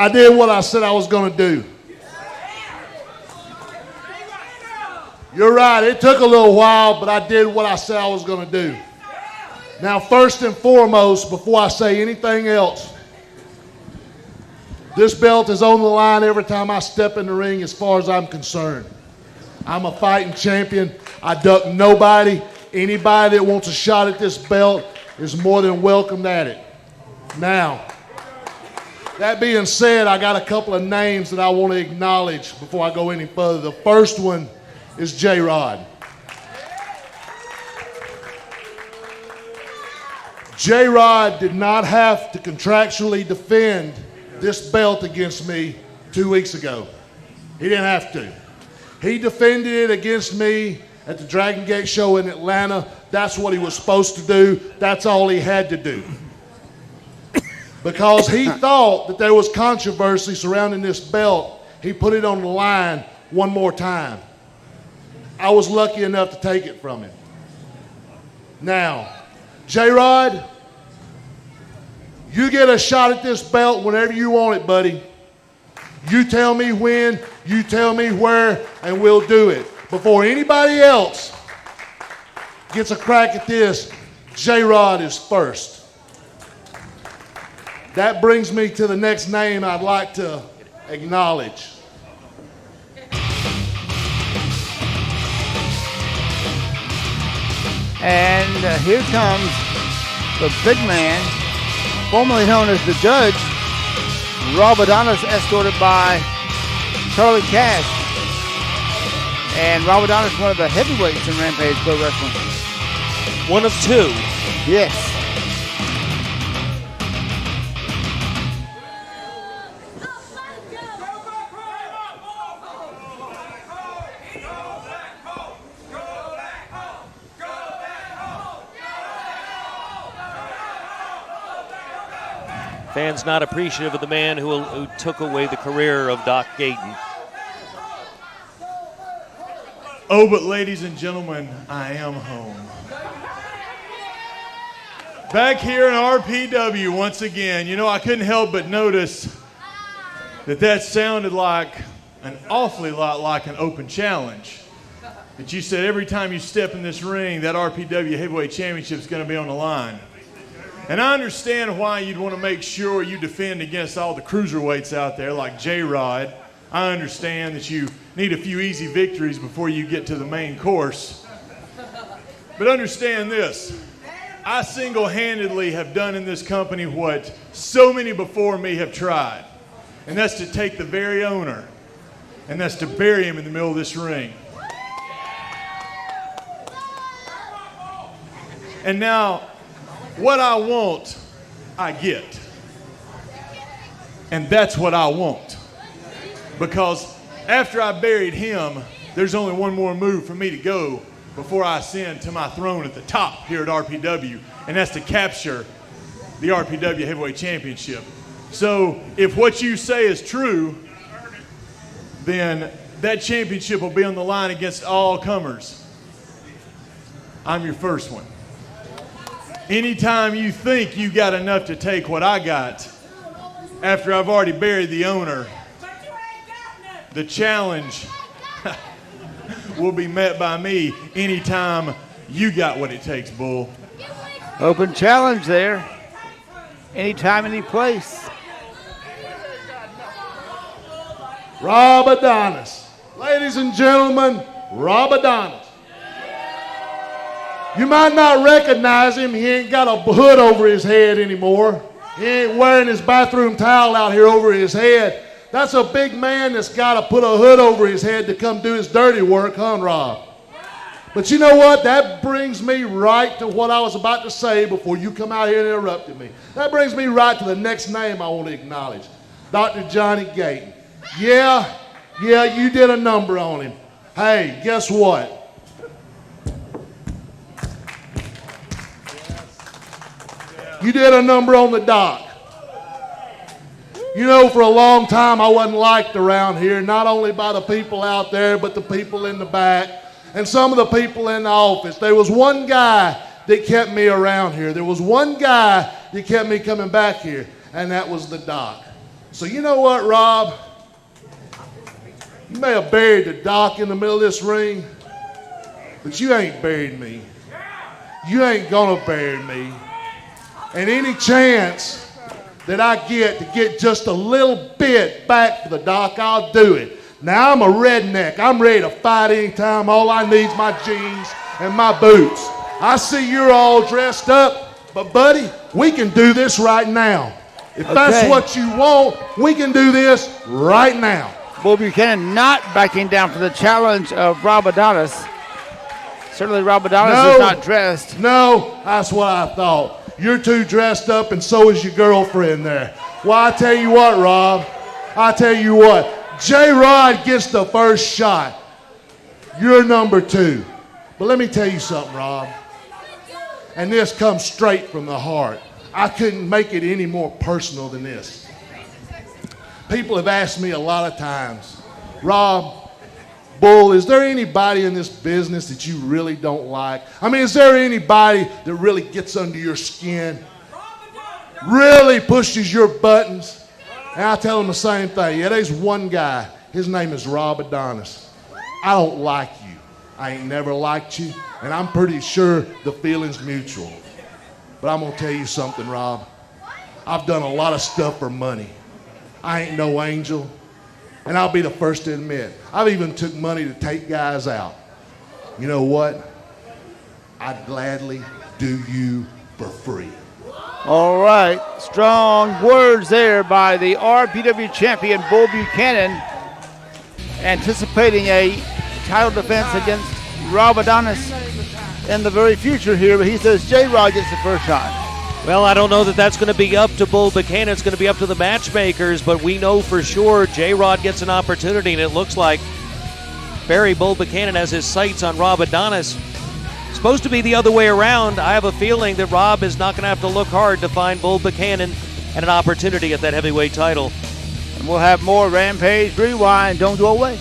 I did what I said I was going to do. You're right, it took a little while, but I did what I said I was going to do. Now, first and foremost, before I say anything else, this belt is on the line every time I step in the ring as far as I'm concerned. I'm a fighting champion. I duck nobody. Anybody that wants a shot at this belt is more than welcome at it. Now, that being said, I got a couple of names that I want to acknowledge before I go any further. The first one is J-Rod. J-Rod did not have to contractually defend this belt against me 2 weeks ago. He didn't have to. He defended it against me at the Dragon Gate show in Atlanta. That's what he was supposed to do. That's all he had to do. Because he thought that there was controversy surrounding this belt, he put it on the line one more time. I was lucky enough to take it from him. Now, J-Rod, you get a shot at this belt whenever you want it, buddy. You tell me when, you tell me where, and we'll do it. Before anybody else gets a crack at this, J-Rod is first. That brings me to the next name I'd like to acknowledge. And here comes the big man, formerly known as the Judge, Rob Adonis, escorted by Charlie Cash. And Rob Adonis, one of the heavyweights in Rampage Pro Wrestling. One of two. Yes. Fans not appreciative of the man who took away the career of Doc Gayton. Oh, but ladies and gentlemen, I am home. Back here in RPW once again. You know, I couldn't help but notice that sounded like an awfully lot like an open challenge. That you said every time you step in this ring, that RPW Heavyweight Championship is going to be on the line. And I understand why you'd want to make sure you defend against all the cruiserweights out there like J-Rod. I understand that you need a few easy victories before you get to the main course. But understand this. I single-handedly have done in this company what so many before me have tried. And that's to take the very owner, and that's to bury him in the middle of this ring. And now, what I want, I get. And that's what I want. Because after I buried him, there's only one more move for me to go before I ascend to my throne at the top here at RPW, and that's to capture the RPW Heavyweight Championship. So if what you say is true, then that championship will be on the line against all comers. I'm your first one. Anytime you think you got enough to take what I got, after I've already buried the owner, the challenge will be met by me anytime you got what it takes, Bull. Open challenge there. Anytime, any place. Rob Adonis. Ladies and gentlemen, Rob Adonis. You might not recognize him. He ain't got a hood over his head anymore. He ain't wearing his bathroom towel out here over his head. That's a big man that's got to put a hood over his head to come do his dirty work, huh, Rob? But you know what? That brings me right to what I was about to say before you come out here and interrupted me. That brings me right to the next name I want to acknowledge. Dr. Johnny Gayton. Yeah, you did a number on him. Hey, guess what? You did a number on the Doc. You know, for a long time I wasn't liked around here, not only by the people out there, but the people in the back and some of the people in the office. There was one guy that kept me around here. There was one guy that kept me coming back here, and that was the Doc. So you know what, Rob? You may have buried the Doc in the middle of this ring, but you ain't buried me. You ain't gonna bury me. And any chance that I get to get just a little bit back for the Doc, I'll do it. Now I'm a redneck. I'm ready to fight anytime. All I need is my jeans and my boots. I see you're all dressed up, but buddy, we can do this right now. If that's what you want, we can do this right now. Bull Buchanan not backing down for the challenge of Rob Adonis. Certainly Rob Adonis is not dressed. No, that's what I thought. You're too dressed up, and so is your girlfriend there. Well, I tell you what, Rob. I tell you what. J-Rod gets the first shot. You're number 2. But let me tell you something, Rob. And this comes straight from the heart. I couldn't make it any more personal than this. People have asked me a lot of times, Rob, Bull, is there anybody in this business that you really don't like? I mean, is there anybody that really gets under your skin? Really pushes your buttons? And I tell them the same thing. Yeah, there's one guy. His name is Rob Adonis. I don't like you. I ain't never liked you. And I'm pretty sure the feeling's mutual. But I'm going to tell you something, Rob. I've done a lot of stuff for money. I ain't no angel. And I'll be the first to admit, I've even took money to take guys out. You know what? I'd gladly do you for free. All right, strong words there by the RPW champion, Bull Buchanan, anticipating a title defense against Rob Adonis in the very future here, but he says J-Rod gets the first shot. Well, I don't know that that's going to be up to Bull Buchanan. It's going to be up to the matchmakers, but we know for sure J-Rod gets an opportunity, and it looks like Barry Bull Buchanan has his sights on Rob Adonis. Supposed to be the other way around. I have a feeling that Rob is not going to have to look hard to find Bull Buchanan and an opportunity at that heavyweight title. And we'll have more Rampage Rewind. Don't go away.